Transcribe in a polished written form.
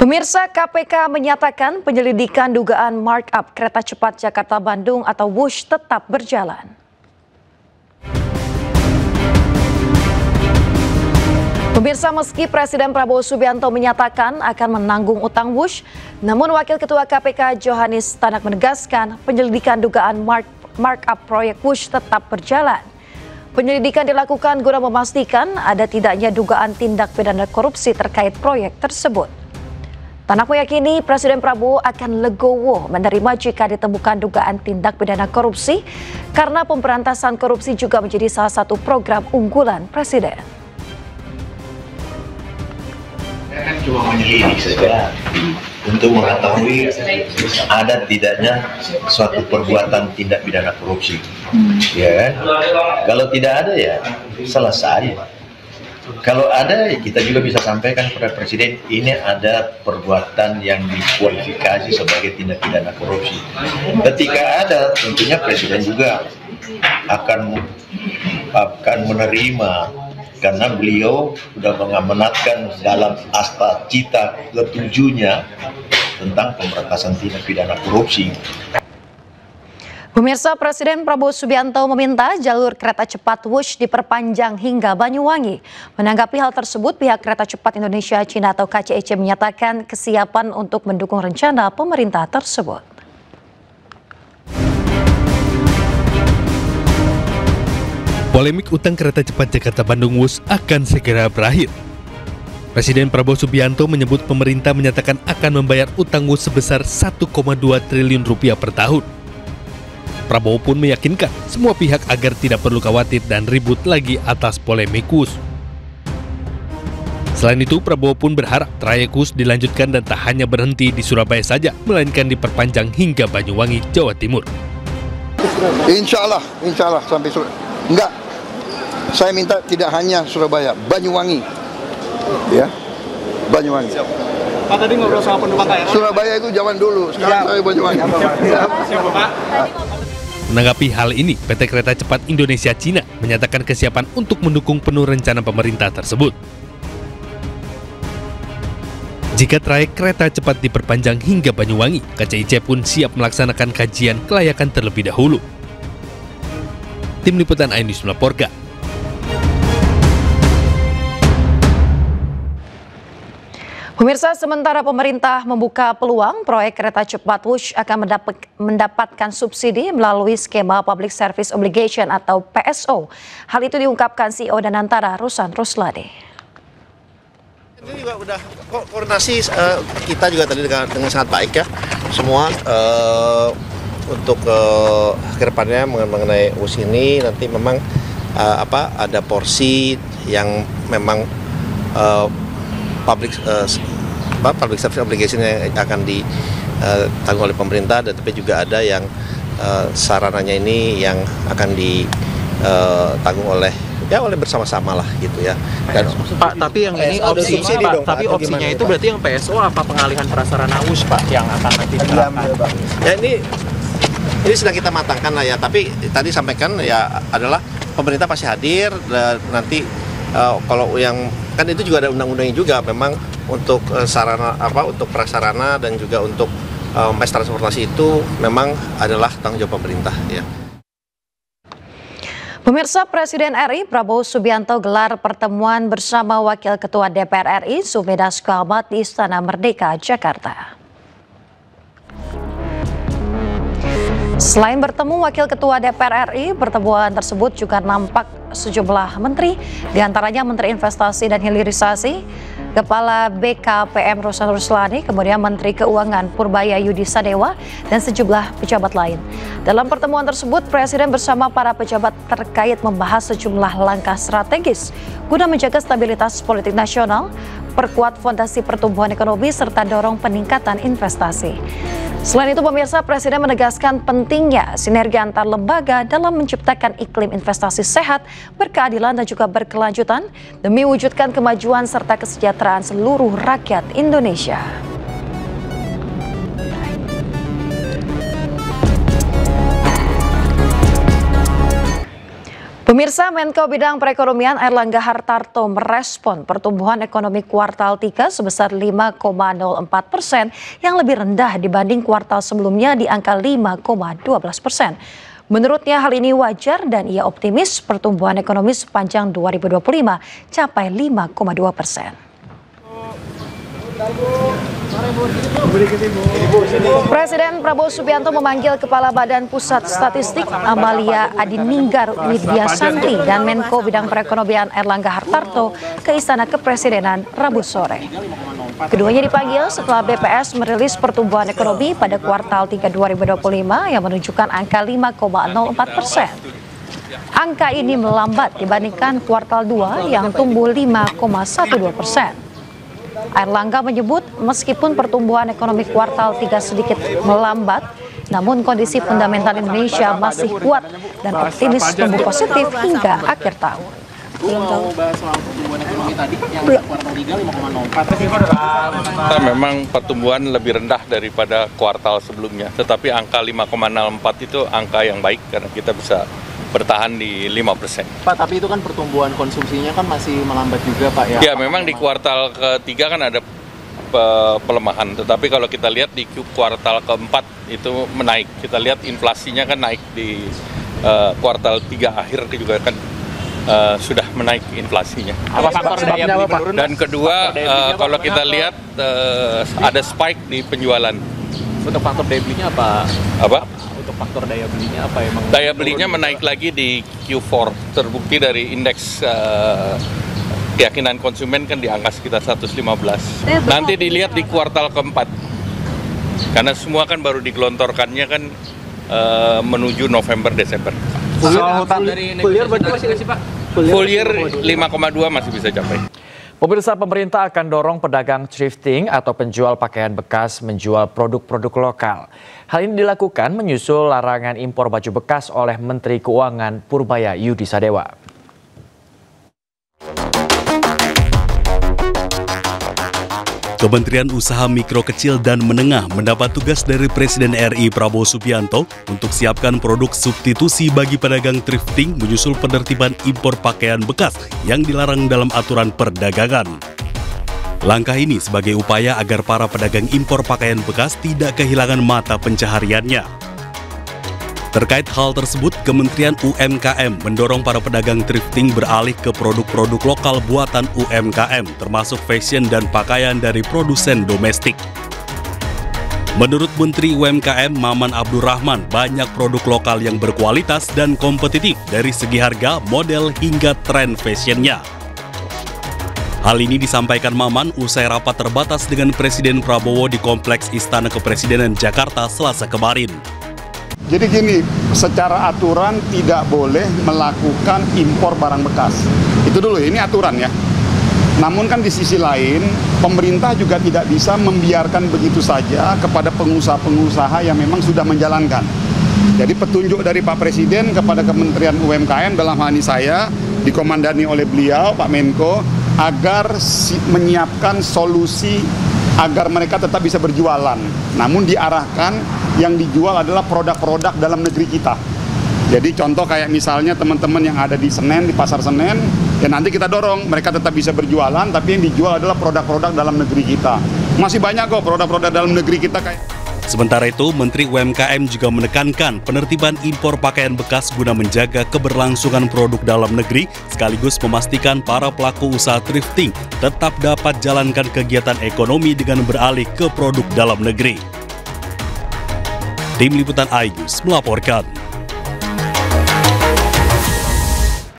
Pemirsa, KPK menyatakan penyelidikan dugaan markup kereta cepat Jakarta-Bandung atau WUSH tetap berjalan. Pemirsa, meski Presiden Prabowo Subianto menyatakan akan menanggung utang WUSH, namun Wakil Ketua KPK Johannes Tanak menegaskan penyelidikan dugaan markup proyek WUSH tetap berjalan. Penyelidikan dilakukan guna memastikan ada tidaknya dugaan tindak pidana korupsi terkait proyek tersebut. Tanak meyakini Presiden Prabowo akan legowo menerima jika ditemukan dugaan tindak pidana korupsi karena pemberantasan korupsi juga menjadi salah satu program unggulan Presiden. Saya kan cuma menyelidik saja untuk mengetahui ada tidaknya suatu perbuatan tindak pidana korupsi. Ya kan? Kalau tidak ada ya selesai. Kalau ada, kita juga bisa sampaikan kepada Presiden, ini ada perbuatan yang dikualifikasi sebagai tindak pidana korupsi. Ketika ada, tentunya Presiden juga akan menerima, karena beliau sudah mengamanatkan dalam asta cita ketujuhnya tentang pemberantasan tindak pidana korupsi. Pemirsa, Presiden Prabowo Subianto meminta jalur kereta cepat WUSH diperpanjang hingga Banyuwangi. Menanggapi hal tersebut, pihak Kereta Cepat Indonesia Cina atau KCIC menyatakan kesiapan untuk mendukung rencana pemerintah tersebut. Polemik utang kereta cepat Jakarta-Bandung WUSH akan segera berakhir. Presiden Prabowo Subianto menyebut pemerintah menyatakan akan membayar utang WUSH sebesar 1,2 triliun rupiah per tahun. Prabowo pun meyakinkan semua pihak agar tidak perlu khawatir dan ribut lagi atas polemik WUSH. Selain itu, Prabowo pun berharap trayek WUSH dilanjutkan dan tak hanya berhenti di Surabaya saja, melainkan diperpanjang hingga Banyuwangi, Jawa Timur. Insya Allah sampai Surabaya. Enggak, saya minta tidak hanya Surabaya, Banyuwangi, ya, Banyuwangi. Pak, tadi ngobrol sama penumpang KRL. Surabaya itu zaman dulu, sekarang saya Banyuwangi. Siap, Pak. Menanggapi hal ini, PT Kereta Cepat Indonesia Cina menyatakan kesiapan untuk mendukung penuh rencana pemerintah tersebut. Jika trayek kereta cepat diperpanjang hingga Banyuwangi, KCIC pun siap melaksanakan kajian kelayakan terlebih dahulu. Tim Liputan iNews melaporkan. Pemirsa, sementara pemerintah membuka peluang proyek kereta cepat WUSH akan mendapatkan subsidi melalui skema Public Service Obligation atau PSO. Hal itu diungkapkan CEO Danantara, Ruslan Rusladi. Ini juga udah koordinasi kita juga tadi dengan sangat baik ya. Semua untuk ke depannya mengenai WUSH ini nanti memang ada porsi yang memang public service obligation yang akan ditanggung oleh pemerintah, dan tapi juga ada yang sarananya ini yang akan ditanggung oleh bersama-sama lah gitu ya. Dan Pak, tapi yang ini opsinya Pak, tapi opsinya itu berarti yang PSO apa pengalihan prasarana WUSH Pak yang akan nanti diterapkan? Ya ini sedang kita matangkan lah ya, tapi tadi sampaikan ya adalah pemerintah pasti hadir, dan nanti kalau yang kan itu juga ada undang-undangnya juga memang untuk sarana untuk prasarana dan juga untuk mass transportasi itu memang adalah tanggung jawab pemerintah ya. Pemirsa, Presiden RI Prabowo Subianto gelar pertemuan bersama Wakil Ketua DPR RI Sumi Dasko Ahmad di Istana Merdeka, Jakarta. Selain bertemu Wakil Ketua DPR RI, pertemuan tersebut juga nampak sejumlah menteri, diantaranya Menteri Investasi dan Hilirisasi, Kepala BKPM Ruslan Ruslani, kemudian Menteri Keuangan Purbaya Yudi Sadewa, dan sejumlah pejabat lain. Dalam pertemuan tersebut, Presiden bersama para pejabat terkait membahas sejumlah langkah strategis guna menjaga stabilitas politik nasional, perkuat fondasi pertumbuhan ekonomi, serta dorong peningkatan investasi. Selain itu, pemirsa, Presiden menegaskan pentingnya sinergi antar lembaga dalam menciptakan iklim investasi sehat, berkeadilan dan juga berkelanjutan demi wujudkan kemajuan serta kesejahteraan seluruh rakyat Indonesia. Pemirsa, Menko Bidang Perekonomian Airlangga Hartarto merespon pertumbuhan ekonomi kuartal 3 sebesar 5,04% yang lebih rendah dibanding kuartal sebelumnya di angka 5,12%. Menurutnya hal ini wajar dan ia optimis pertumbuhan ekonomi sepanjang 2025 capai 5,2%. Presiden Prabowo Subianto memanggil Kepala Badan Pusat Statistik Amalia Adininggar Widyasantri dan Menko Bidang Perekonomian Airlangga Hartarto ke Istana Kepresidenan Rabu sore. Keduanya dipanggil setelah BPS merilis pertumbuhan ekonomi pada kuartal 3 2025 yang menunjukkan angka 5,04%. Angka ini melambat dibandingkan kuartal 2 yang tumbuh 5,12%. Airlangga menyebut meskipun pertumbuhan ekonomi kuartal 3 sedikit melambat, namun kondisi fundamental Indonesia masih kuat dan optimis tumbuh positif hingga akhir tahun. Belum bahas soal pertumbuhan ekonomi tadi yang kuartal 3 5,04. Memang pertumbuhan lebih rendah daripada kuartal sebelumnya, tetapi angka 5,04 itu angka yang baik karena kita bisa bertahan di 5%. Pak, tapi itu kan pertumbuhan konsumsinya kan masih melambat juga, Pak, ya? Ya, memang di kuartal ketiga kan ada pelemahan, tetapi kalau kita lihat di kuartal keempat itu menaik. Kita lihat inflasinya kan naik di kuartal 3 akhir juga kan sudah menaik inflasinya. Apa faktor daya beli menurun? Dan kedua, kalau kita lihat ada spike di penjualan. Untuk faktor daya belinya apa? Apa? Untuk faktor daya belinya apa emang? Daya belinya menaik lagi di Q4, terbukti dari indeks keyakinan konsumen kan di angka sekitar 115. Nanti dilihat di kuartal keempat, karena semua kan baru digelontorkannya kan menuju November Desember. Soal hutang dari negosiasi, Pak? Full year 5,2 masih bisa capai. Pemirsa, pemerintah akan dorong pedagang thrifting atau penjual pakaian bekas menjual produk-produk lokal. Hal ini dilakukan menyusul larangan impor baju bekas oleh Menteri Keuangan Purbaya Yudi Sadewa. Kementerian Usaha Mikro Kecil dan Menengah mendapat tugas dari Presiden RI Prabowo Subianto untuk siapkan produk substitusi bagi pedagang thrifting menyusul penertiban impor pakaian bekas yang dilarang dalam aturan perdagangan. Langkah ini sebagai upaya agar para pedagang impor pakaian bekas tidak kehilangan mata pencahariannya. Terkait hal tersebut, Kementerian UMKM mendorong para pedagang thrifting beralih ke produk-produk lokal buatan UMKM, termasuk fashion dan pakaian dari produsen domestik. Menurut Menteri UMKM Maman Abdurrahman, banyak produk lokal yang berkualitas dan kompetitif dari segi harga, model, hingga tren fashionnya. Hal ini disampaikan Maman usai rapat terbatas dengan Presiden Prabowo di Kompleks Istana Kepresidenan Jakarta Selasa kemarin. Jadi gini, secara aturan tidak boleh melakukan impor barang bekas. Itu dulu, ini aturan ya. Namun kan di sisi lain, pemerintah juga tidak bisa membiarkan begitu saja kepada pengusaha-pengusaha yang memang sudah menjalankan. Jadi petunjuk dari Pak Presiden kepada Kementerian UMKM dalam hal ini saya, dikomandani oleh beliau, Pak Menko, agar menyiapkan solusi agar mereka tetap bisa berjualan. Namun diarahkan yang dijual adalah produk-produk dalam negeri kita. Jadi contoh kayak misalnya teman-teman yang ada di Senen, di Pasar Senen, ya nanti kita dorong mereka tetap bisa berjualan, tapi yang dijual adalah produk-produk dalam negeri kita. Masih banyak kok produk-produk dalam negeri kita kayak. Sementara itu, Menteri UMKM juga menekankan penertiban impor pakaian bekas guna menjaga keberlangsungan produk dalam negeri, sekaligus memastikan para pelaku usaha thrifting tetap dapat jalankan kegiatan ekonomi dengan beralih ke produk dalam negeri. Tim Liputan iNews melaporkan.